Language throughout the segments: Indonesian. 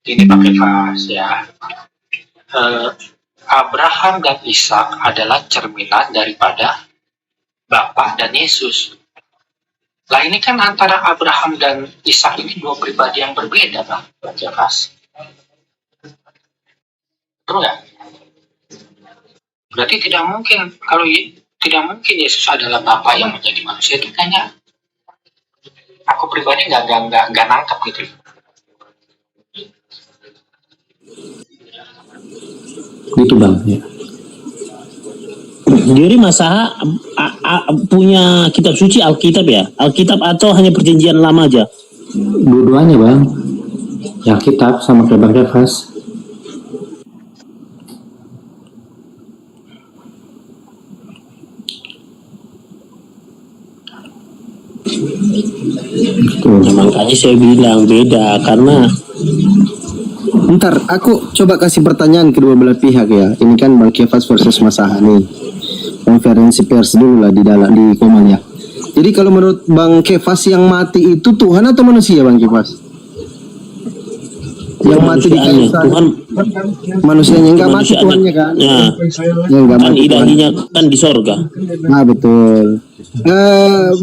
Ini pakai fas ya. Abraham dan Ishak adalah cerminan daripada Bapa dan Yesus. Lah ini kan antara Abraham dan Ishak ini dua pribadi yang berbeda, Bang. Baca fas. Betul nggak? Berarti tidak mungkin tidak mungkin Yesus adalah Bapa yang menjadi manusia. Itu kayaknya aku pribadi nggak nangkep gitu. Gitu Bang ya. Jadi Masaha punya kitab suci Alkitab ya? Alkitab atau hanya perjanjian lama aja? Dua-duanya Bang. Ya kitab sama kayak Bang Kefas. Makanya saya bilang beda karena Bentar, aku coba kasih pertanyaan kedua belah pihak ya. Ini kan Bang Kefas versus Masaha nih. Konferensi pers dulu lah di komen ya. Jadi kalau menurut Bang Kefas yang mati itu Tuhan atau manusia Bang Kefas? Yang mati di kayu salib. Tuhan, manusianya enggak mati Tuhannya kan? Ya, yang enggak kan mati ilahinya kan di sorga. Nah betul.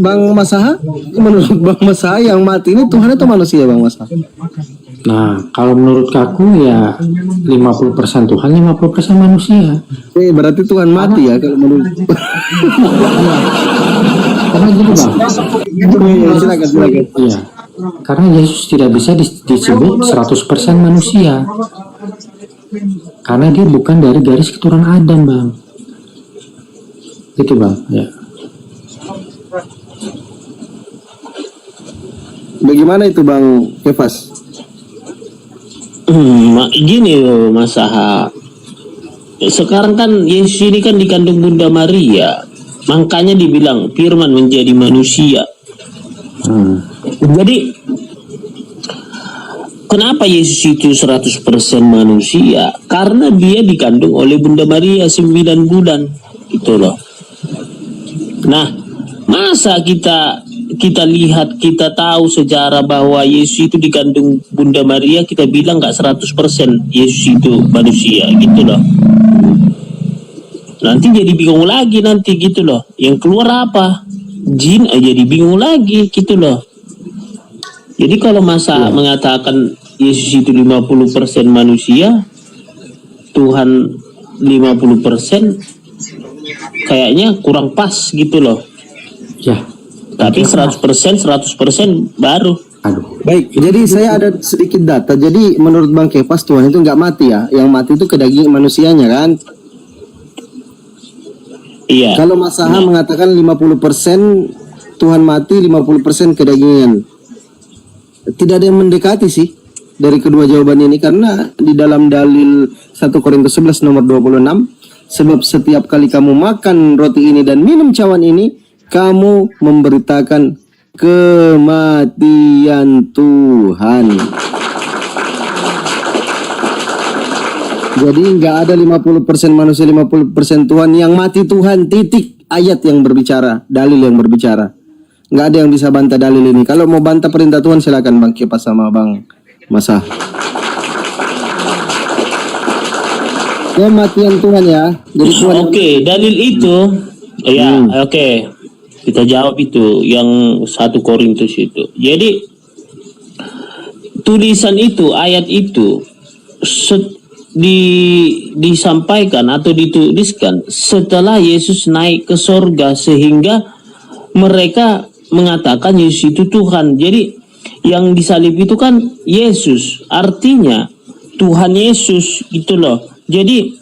Bang Masaha, menurut Bang Masaha yang mati ini Tuhan atau manusia Bang Masaha? Nah, kalau menurut aku ya 50% Tuhan, 50% manusia. Berarti Tuhan mati ya kalau menurut. Karena gini Bang. Silakan. Iya. Karena Yesus tidak bisa disebut 100% manusia. Karena dia bukan dari garis keturunan Adam, Bang. Gitu, Bang. Ya. Bagaimana itu Bang Kefas? Gini loh Masaha. Sekarang kan Yesus ini kan dikandung Bunda Maria. Makanya dibilang firman menjadi manusia. Jadi kenapa Yesus itu 100% manusia? Karena dia dikandung oleh Bunda Maria 9 bulan. Gitu loh. Nah, masa kita lihat, kita tahu sejarah bahwa Yesus itu dikandung Bunda Maria, kita bilang nggak 100% Yesus itu manusia gitu loh. Nanti jadi bingung lagi nanti gitu loh. Yang keluar apa? Jin jadi bingung lagi gitu loh. Jadi kalau masa mengatakan Yesus itu 50% manusia, Tuhan 50%, kayaknya kurang pas gitu loh. Ya. Tapi 100% baru. Aduh. Baik, jadi saya ada sedikit data. Jadi menurut Bang Kefas Tuhan itu nggak mati ya. Yang mati itu kedaging manusianya kan. Iya. Kalau Masaha mengatakan 50% Tuhan mati, 50% kedagingan. Tidak ada yang mendekati sih dari kedua jawaban ini, karena di dalam dalil 1 Korintus 11 nomor 26, sebab setiap kali kamu makan roti ini dan minum cawan ini, kamu memberitakan kematian Tuhan. Jadi nggak ada 50% manusia, 50% Tuhan. Yang mati Tuhan, titik. Ayat yang berbicara, dalil yang berbicara. Nggak ada yang bisa bantah dalil ini. Kalau mau bantah perintah Tuhan silakan Bang Kefas sama Bang Masaha. Kematian Tuhan ya. Jadi Tuhan. Oke, dalil itu ya, oke. Kita jawab itu yang 1 Korintus itu. Jadi tulisan itu, ayat itu disampaikan atau dituliskan setelah Yesus naik ke sorga, sehingga mereka mengatakan Yesus itu Tuhan. Jadi yang disalib itu kan Yesus, artinya Tuhan Yesus gitu loh. Jadi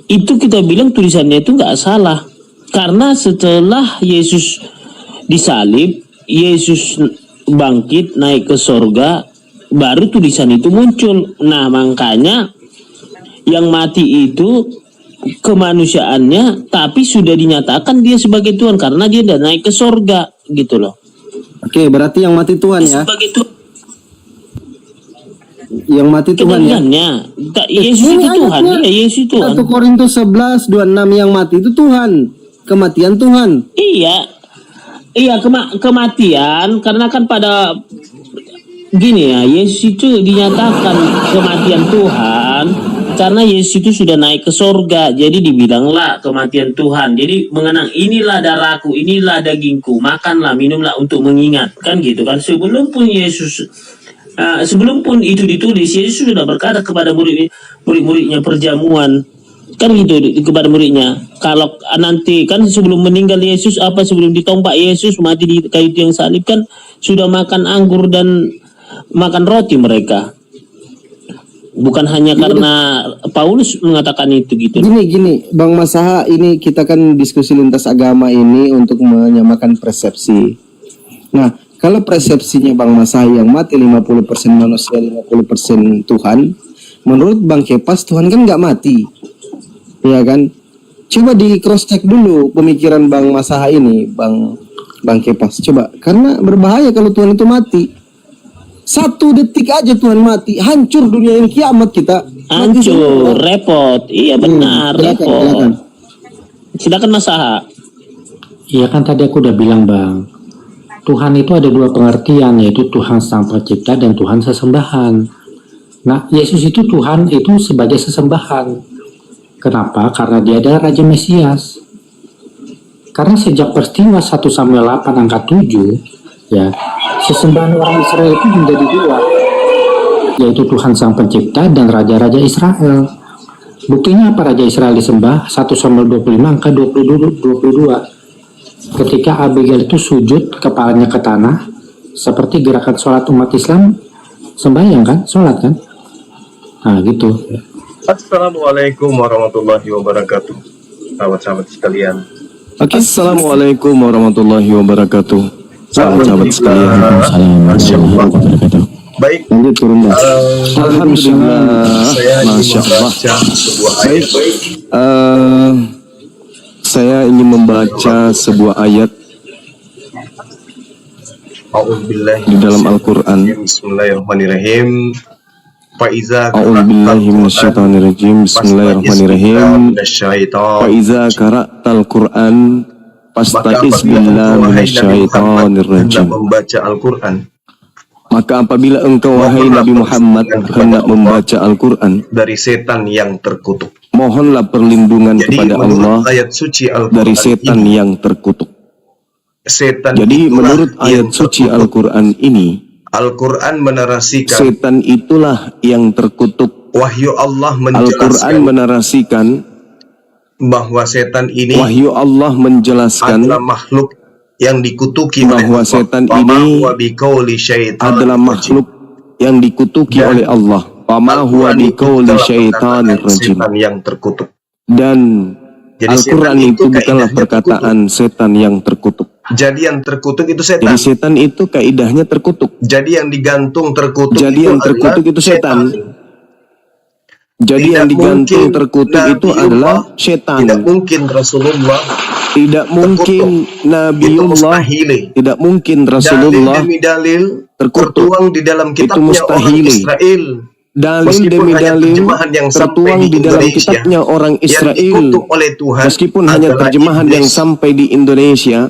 itu kita bilang tulisannya itu nggak salah, karena setelah Yesus disalib, Yesus bangkit naik ke sorga, baru tulisan itu muncul. Nah makanya yang mati itu kemanusiaannya, tapi sudah dinyatakan dia sebagai Tuhan karena dia udah naik ke sorga gitu loh. Oke, berarti yang mati Tuhan ya. Sebagai Tuhan. Yang mati Tuhan ya. Yesus itu Tuhan. Ya, Yesus itu Tuhan. 1 Korintus 11 26 yang mati itu Tuhan. Kematian Tuhan. Iya. Iya, kematian karena kan pada gini ya, Yesus itu dinyatakan kematian Tuhan karena Yesus itu sudah naik ke sorga. Jadi dibilanglah kematian Tuhan. Jadi mengenang, inilah darahku, inilah dagingku, makanlah, minumlah untuk mengingat. Kan gitu kan. Sebelum pun itu ditulis, Yesus sudah berkata kepada murid-muridnya perjamuan. Kan gitu kepada muridnya. Kalau nanti kan sebelum meninggal Yesus, sebelum ditompak Yesus mati di kayu tiang salib, kan sudah makan anggur dan makan roti mereka. Bukan hanya karena Paulus mengatakan itu gitu. Gini, Bang Masaha, ini kita kan diskusi lintas agama ini untuk menyamakan persepsi. Nah, kalau persepsinya Bang Masaha yang mati 50% manusia, 50% Tuhan, menurut Bang Kepas Tuhan kan nggak mati, ya kan? Coba di cross check dulu pemikiran Bang Masaha ini, Bang Kepas. Coba, karena berbahaya kalau Tuhan itu mati. 1 detik aja Tuhan mati, hancur dunia ini, kiamat kita. Hancur, repot. Iya benar, repot. Silakan. Silakan Masaha. Iya kan tadi aku udah bilang Bang, Tuhan itu ada 2 pengertian, yaitu Tuhan Sang Pencipta dan Tuhan sesembahan. Nah, Yesus itu Tuhan itu sebagai sesembahan. Kenapa? Karena dia adalah Raja Mesias. Karena sejak peristiwa 1 Samuel 8 angka 7, ya, sesembahan orang Israel itu menjadi 2, yaitu Tuhan Sang Pencipta dan Raja-Raja Israel. Buktinya apa Raja Israel disembah? 1 Samuel 25 angka 22. Ketika Abigail itu sujud kepalanya ke tanah, seperti gerakan sholat umat Islam, sembahyang kan, sholat kan. Nah gitu. Assalamualaikum warahmatullahi wabarakatuh, sahabat-sahabat sekalian. Assalamualaikum warahmatullahi wabarakatuh, sahabat-sahabat sekalian. Masya Allah. Baik, Lanjut turun Mas. Alhamdulillah. saya ingin Masya Allah. membaca sebuah ayat. Saya ingin membaca sebuah ayat A'udzubillahi di dalam Al-Quran. Bismillahirrahmanirrahim. A'udzubillahi minasyaitonirrajim. Bismillahirrahmanirrahim. Fa iza qara'tal Qur'an fasta'iz billahi minasyaitonirrajim. Membaca Al-Quran Maka apabila engkau wahai Nabi Muhammad hendak membaca Al-Quran, dari setan yang terkutuk. mohonlah perlindungan Jadi kepada Allah menurut ayat suci Al-Quran dari setan ini, yang terkutuk. setan Jadi itulah menurut yang ayat suci terkutuk. Al-Quran ini, Al-Quran menarasikan, setan itulah yang terkutuk. wahyu Allah Al-Quran menjelaskan menarasikan, bahwa setan ini wahyu Allah menjelaskan adalah makhluk yang dikutuki bahwa oleh Allah. setan Wa ma ini huwa biqauli syaitan adalah makhluk yang dikutuki Dan oleh Allah. Wa ma huwa Al-Quran itu biqauli bukanlah syaitanir perkataan rajim. setan yang terkutuk. Dan Jadi Al-Quran setan itu bukanlah kaidahnya perkataan setan yang terkutuk. Jadi yang terkutuk itu setan. Jadi setan itu kaidahnya terkutuk. Jadi yang digantung terkutuk Jadi itu yang terkutuk adalah itu setan. Jadi Tidak yang digantung mungkin terkutuk itu Nabiullah, adalah setan. Tidak mungkin Rasulullah, Tidak mungkin itu Nabiullah, mustahil. tidak mungkin Rasulullah Dalil demi dalil terkutuk. tertuang di dalam Itu kitabnya orang mustahil. Israel. Dalil Meskipun demi hanya dalil terjemahan yang sampai tertuang di di dalam Indonesia, kitabnya orang yang Israel. dikutuk oleh Tuhan Meskipun hanya adalah terjemahan iblis. yang sampai di Indonesia,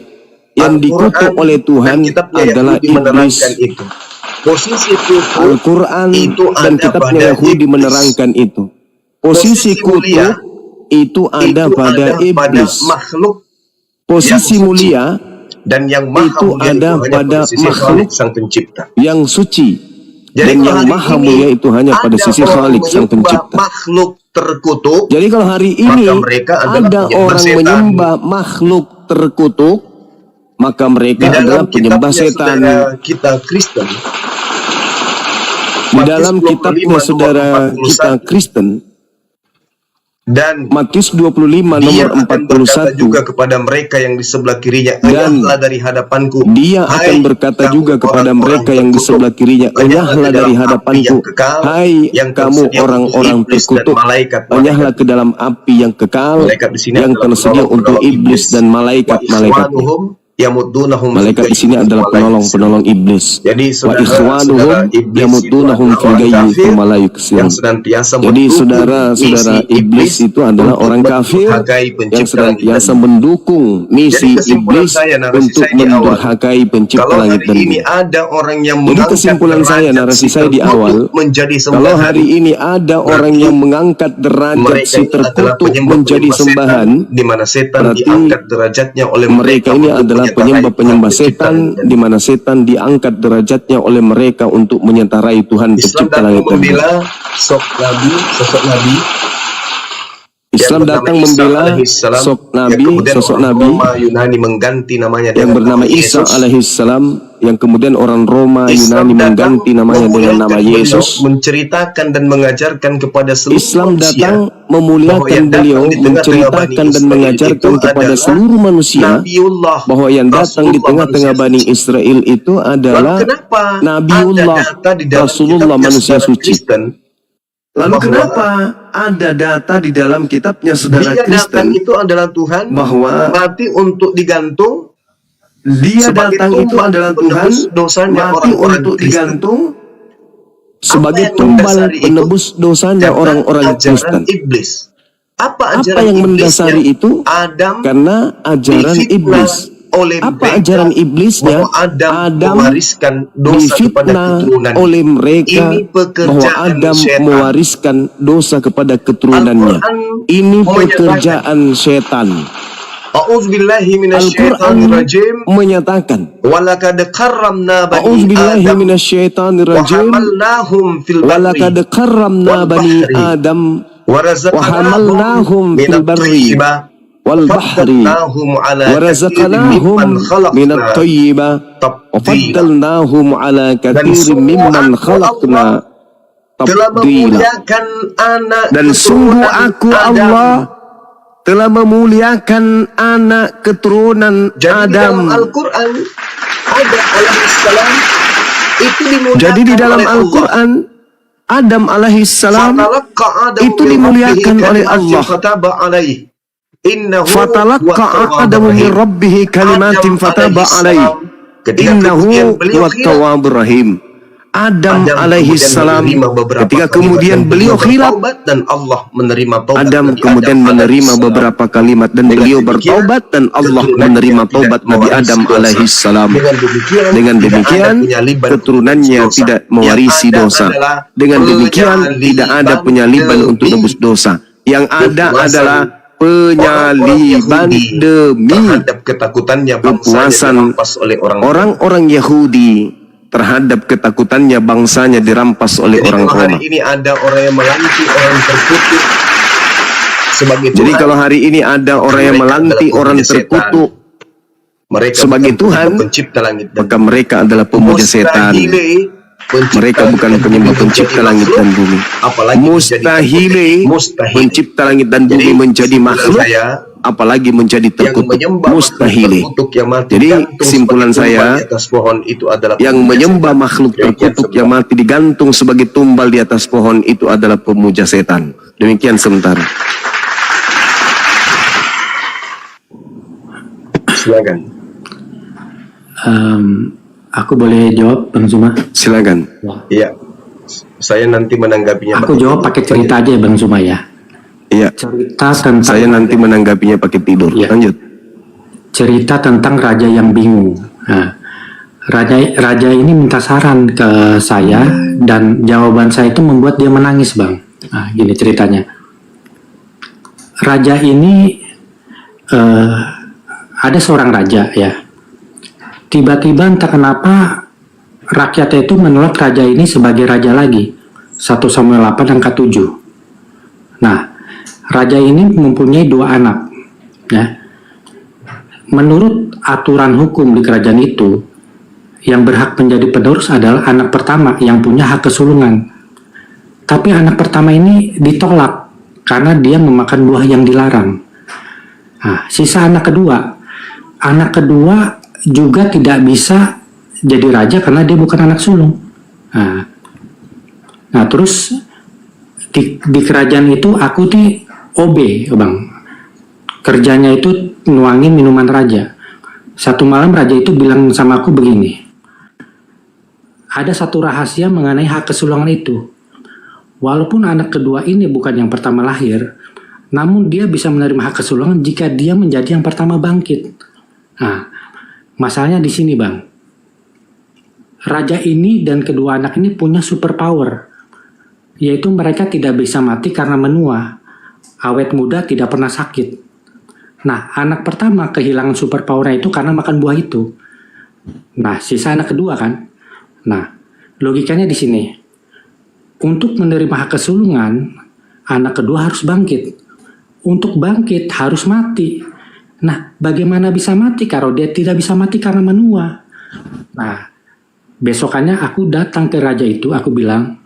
yang dikutuk Al-Quran oleh Tuhan dan kitabnya adalah Yahudi iblis. menerangkan itu. Posisi kutuk Al-Quran itu dan ada kitabnya pada Yahudi iblis. menerangkan itu. Posisi mulia kutuk itu ada pada iblis. makhluk Posisi yang suci. mulia dan yang maha itu mulia ada hanya pada sisi makhluk Khalik Sang Pencipta. yang suci. Jadi Dan kalau yang hari maha ini mulia itu hanya pada ada sisi orang Khalik Sang menyembah Pencipta. makhluk terkutuk, Jadi kalau hari ini maka mereka adalah ada penyembah orang setan. menyembah makhluk terkutuk, maka di mereka adalah dalam penyembah kitabnya setan. saudara kita Kristen, Di dalam Matius kitabnya 25, saudara kita 41, Kristen, dan Matius 25 dia nomor akan berkata 41, juga kepada mereka yang di sebelah kirinya, Dan enyahlah dari hadapanku. dia Hai, akan berkata kamu juga kepada orang-orang mereka yang di terkutuk, sebelah kirinya, enyahlah enyahlah ke dari dalam api hadapanku. yang kekal, Hai yang kamu tersedia untuk orang-orang iblis dan terkutuk, malaikat-malaikat. enyahlah ke dalam api yang kekal, Malaikat di sini yang adalah tersedia untuk penolong-penolong iblis dan wa malaikat-malaikatnya. ikhwanuhum yamuddunahum Malaikat di sini adalah penolong-penolong iblis. Jadi Wa ikhwanuhum yamuddunahum fil ghayyi tsumma la yuksirun. yang senantiasa Jadi mendukung saudara-saudara misi iblis itu adalah untuk orang kafir mendurhakai yang pencipta langit dan senantiasa bumi. mendukung misi Jadi kesimpulan iblis saya, narasi untuk saya di awal, mendurhakai pencipta kalau langit hari dan ini bumi. ada orang yang Jadi mengangkat kesimpulan saya, derajat narasi si saya di terkutuk awal, menjadi kalau sembahan, hari ini ada orang yang mengangkat derajat mereka si ini adalah terkutuk penyembah-penyembah menjadi sembahan, setan, di mana setan berarti diangkat derajatnya oleh mereka ini untuk adalah menyetarai penyembah-penyembah Tuhan pencipta setan, langit dan di mana setan diangkat derajatnya oleh mereka untuk menyetarai Tuhan Islam pencipta datang langit dan bumi. membela sosok nabi Islam yang bernama datang Isa membela alaihissalam, sosok yang nabi, kemudian sosok orang nabi Roma Yunani mengganti namanya yang dengan bernama nama Isa Yesus. alaihissalam, yang kemudian orang Roma Islam Yunani datang mengganti namanya dengan nama memuliakan beliau, Yesus. menceritakan dan mengajarkan kepada seluruh Islam manusia datang bahwa memuliakan yang beliau, datang di tengah-tengah Bani menceritakan dan Israel mengajarkan itu kepada adalah seluruh manusia Nabiullah, bahwa yang datang di Rasulullah tengah-tengah manusia Bani suci. Israel itu Lalu adalah kenapa Nabiullah, ada data di dalam Rasulullah kitabnya manusia saudara suci. Kristen Lalu bahwa kenapa ada data di dalam kitabnya saudara dia datang Kristen itu adalah Tuhan bahwa mati untuk digantung dia sebagai datang itu tumbal adalah Tuhan penebus dosanya mati orang-orang untuk Kristen? digantung Apa sebagai yang tumbal mendasari itu? penebus dosanya Karena orang-orang ajaran Kristen. iblis. Apa Apa ajaran yang iblisnya? mendasari itu? Adam Karena ajaran difitnah iblis. oleh Apa mereka ajaran iblisnya? bahwa Adam Adam mewariskan dosa kepada difitnah keturunannya. oleh mereka Ini bahwa pekerjaan Adam setan. mewariskan dosa kepada keturunannya. Al-Quran Ini menyatakan, pekerjaan setan. A'udzubillahi Al-Quran minasyaitonirrajim. menyatakan, Walaqad karramna bani A'udzubillahi Adam minasyaitonirrajim. wa hamalnahum fil Walaqad barri karramna wal bani bahri Adam wa hamalnahum razaqnahum fil minat barri thayyibah wal bahri faddalnahum ala wa kathirin razaqnahum mimman minat khalaqna thayyibah wa tabdila. faddalnahum ala kathirin mimman khalaqna Telah tabdila. memuliakan anak Dan sungguh keturunan aku Adam. Allah telah memuliakan anak keturunan Jadi di dalam Adam. Al-Quran ada alaihissalam itu dimuliakan Jadi di dalam oleh Allah. Al-Quran Adam alaihissalam Fatalaqqa Adamu itu min dimuliakan rabbihi oleh kalimatin Allah. fataba alaihi. Innahu Fatalaqqa huwat-tawwabur Adamu min rahim. rabbihi kalimatin Adam fataba alaihissalam, alaihi. ketika Innahu kemudian beliau huwat khilaf, tawwabur rahim. Adam alaihissalam ketika kemudian beliau khilaf, bertaubat dan Allah menerima taubat Adam Nabi kemudian Adam menerima alaihissalam. beberapa kalimat dan Dengan beliau demikian, bertaubat dan Allah keturunannya menerima tidak taubat Nabi mewarisi Adam dosa. alaihissalam. Dengan tidak demikian ada penyaliban keturunannya untuk tidak dosa. mewarisi Yang ada dosa. adalah Dengan demikian tidak ada penyaliban untuk demi nebus dosa. Yang ada kepuasan adalah orang-orang penyaliban Yahudi demi terhadap ketakutannya bangsanya kepuasan dirampas oleh orang-orang Yahudi terhadap ketakutannya bangsanya dirampas oleh Jadi orang kalau hari Roma. ini ada orang yang melantik orang terkutuk sebagai Jadi Tuhan, kalau hari ini ada orang yang mereka melantik adalah orang pemuja setan. terkutuk mereka sebagai bukan Tuhan, pencipta langit dan maka mereka adalah pemuja setan. Mereka bukan penyembah pencipta langit dan bumi. Mustahile pencipta langit dan bumi menjadi makhluk, apalagi menjadi terkutuk. Mustahile. Jadi kesimpulan saya, yang menyembah makhluk terkutuk yang mati digantung sebagai tumbal di atas pohon itu adalah pemuja setan. Demikian sementara. Silakan. Aku boleh jawab, Bang Zuma? Silakan. Iya. Saya nanti menanggapinya. Aku jawab pakai cerita aja, Bang Zuma ya. Iya. Cerita tentang. Saya nanti menanggapinya pakai tidur. Ya. Lanjut. Cerita tentang raja yang bingung. Nah, raja ini minta saran ke saya dan jawaban saya itu membuat dia menangis, Bang. Nah, gini ceritanya. Raja ini ada seorang raja ya. Tiba-tiba entah kenapa rakyatnya itu menolak raja ini sebagai raja lagi. 1 Samuel 8 angka 7. Nah, raja ini mempunyai 2 anak. Ya. Menurut aturan hukum di kerajaan itu, yang berhak menjadi penerus adalah anak pertama yang punya hak kesulungan. Tapi anak pertama ini ditolak karena dia memakan buah yang dilarang. Nah, sisa anak kedua. Anak kedua juga tidak bisa jadi raja karena dia bukan anak sulung. Nah terus di kerajaan itu aku OB, Bang. Kerjanya itu nuangin minuman raja. Satu malam raja itu bilang sama aku begini, ada satu rahasia mengenai hak kesulungan itu. Walaupun anak kedua ini bukan yang pertama lahir, namun dia bisa menerima hak kesulungan jika dia menjadi yang pertama bangkit. Nah, masalahnya di sini bang. Raja ini dan kedua anak ini punya superpower, yaitu mereka tidak bisa mati karena menua, awet muda tidak pernah sakit. Nah, anak pertama kehilangan superpowernya itu karena makan buah itu. Nah, sisa anak kedua kan. Nah, logikanya di sini. Untuk menerima hak kesulungan, anak kedua harus bangkit. Untuk bangkit harus mati. Nah, bagaimana bisa mati kalau dia tidak bisa mati karena menua? Nah, besokannya aku datang ke raja itu, aku bilang,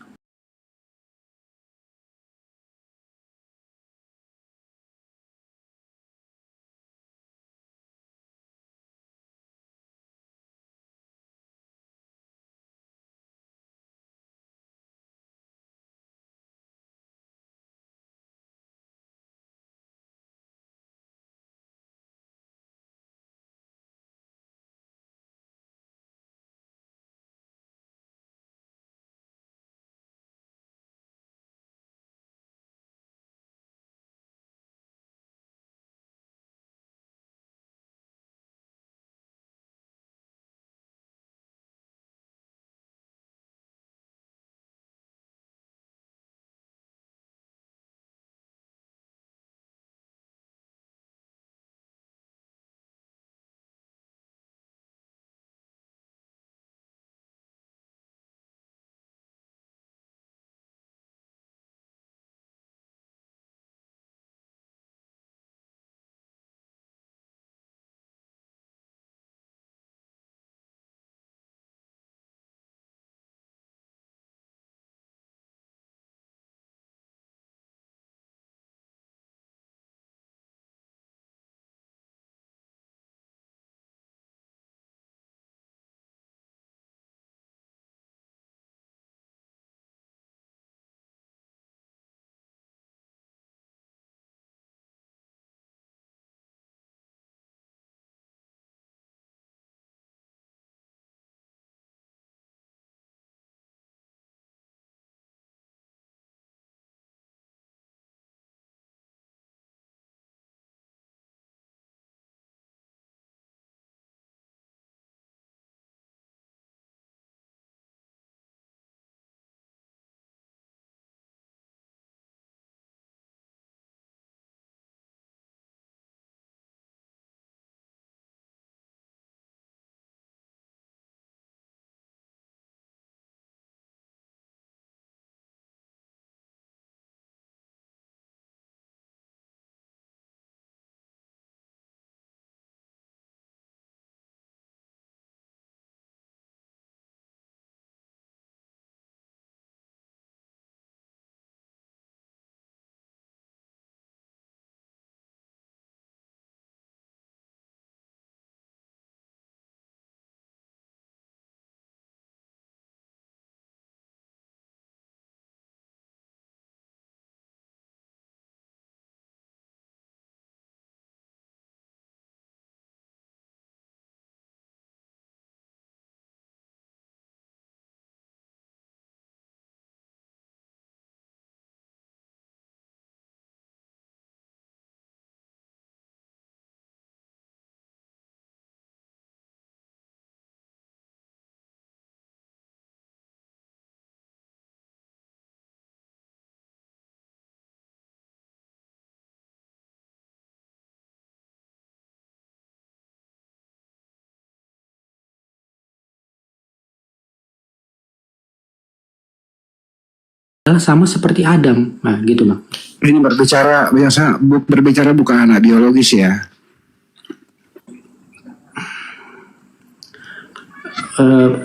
sama seperti Adam. Nah, gitu bang. Ini berbicara bukan anak biologis ya.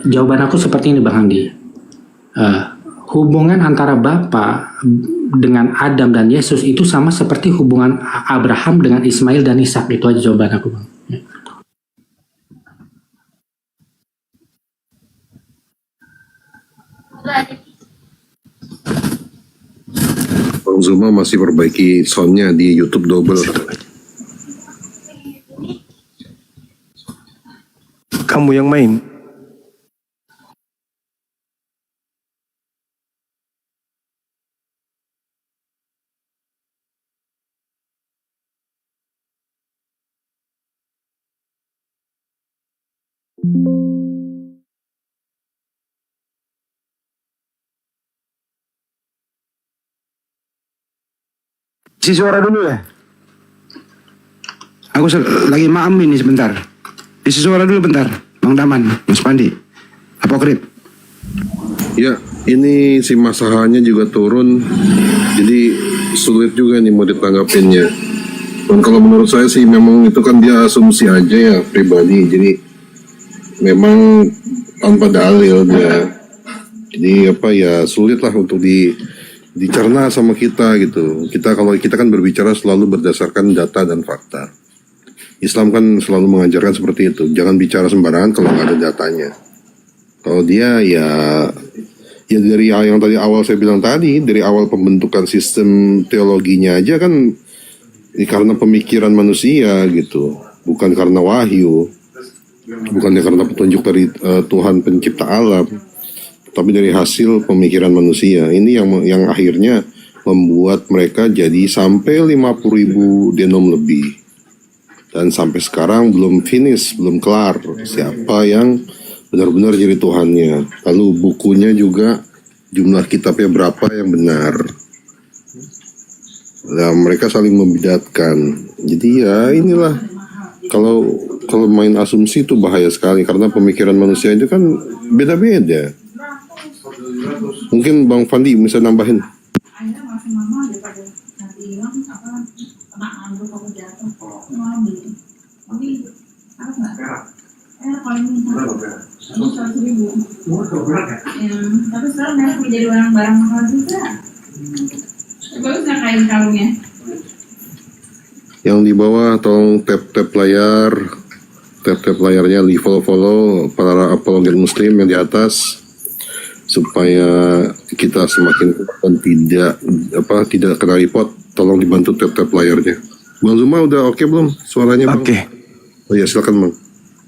Jawaban aku seperti ini Bang Andi. Hubungan antara Bapa dengan Adam dan Yesus itu sama seperti hubungan Abraham dengan Ismail dan Ishak. Itu aja jawaban aku Bang. Bang Zuma masih perbaiki soundnya di YouTube double. kamu yang main. Isi suara dulu ya. Aku lagi maam ini sebentar. Isi suara dulu bentar. Bang Daman, Mas Pandi, Apokrip. Ya, ini si masahannya juga turun, jadi sulit juga nih mau ditanggapinnya. Dan kalau menurut saya sih memang itu kan dia asumsi aja ya pribadi, jadi memang tanpa dalil dia. Jadi apa ya sulit lah untuk dicerna sama kita gitu. Kalau kita kan berbicara selalu berdasarkan data dan fakta. Islam kan selalu mengajarkan seperti itu. Jangan bicara sembarangan kalau nggak ada datanya. Kalau dia ya dari yang tadi awal saya bilang tadi, dari awal pembentukan sistem teologinya aja kan ini karena pemikiran manusia gitu, bukan karena wahyu, bukan karena petunjuk dari Tuhan pencipta alam, tapi dari hasil pemikiran manusia. Ini yang akhirnya membuat mereka jadi sampai 50.000 denom lebih. Dan sampai sekarang belum finish, belum kelar siapa yang benar-benar jadi Tuhannya. Lalu bukunya juga jumlah kitabnya berapa yang benar. Nah, mereka saling membedakan. Jadi ya inilah kalau main asumsi itu bahaya sekali karena pemikiran manusia itu kan beda-beda. Mungkin Bang Fandi bisa nambahin. Tapi sekarang merek menjadi barang mahal juga. Bagus nggak kain kalungnya? Yang di bawah tolong tap layarnya di follow para apologet muslim yang di atas supaya kita semakin dan tidak kena report. Tolong dibantu tap layarnya. Bang Zuma udah oke belum suaranya Bang? Oke. Oh ya silakan Bang.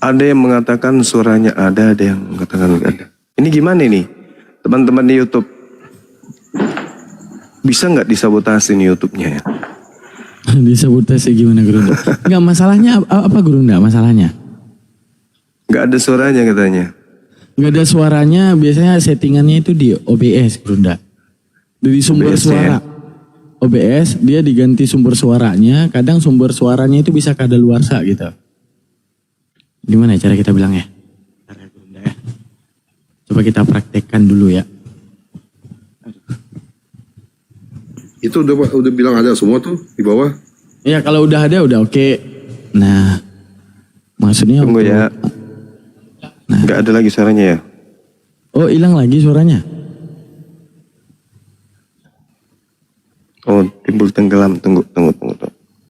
Ada yang mengatakan suaranya ada yang mengatakan nggak ada. Ini gimana nih, teman-teman di YouTube? Bisa nggak disabotase nih YouTube-nya ya? Disabotase gimana Gurunda? Nggak masalahnya apa Gurunda masalahnya? Nggak ada suaranya katanya. Nggak ada suaranya, biasanya settingannya itu di OBS Gurunda. Dari sumber OBS suara. ya? OBS dia diganti sumber suaranya, kadang sumber suaranya itu bisa kadaluarsa gitu. Gimana cara kita bilang ya? Coba kita praktekkan dulu ya. Itu udah bilang ada semua tuh di bawah. Ya kalau udah ada udah oke. Nah, maksudnya Tunggu ya. Nah. Nggak ada lagi suaranya ya? Oh hilang lagi suaranya? Oh timbul tenggelam. Tunggu.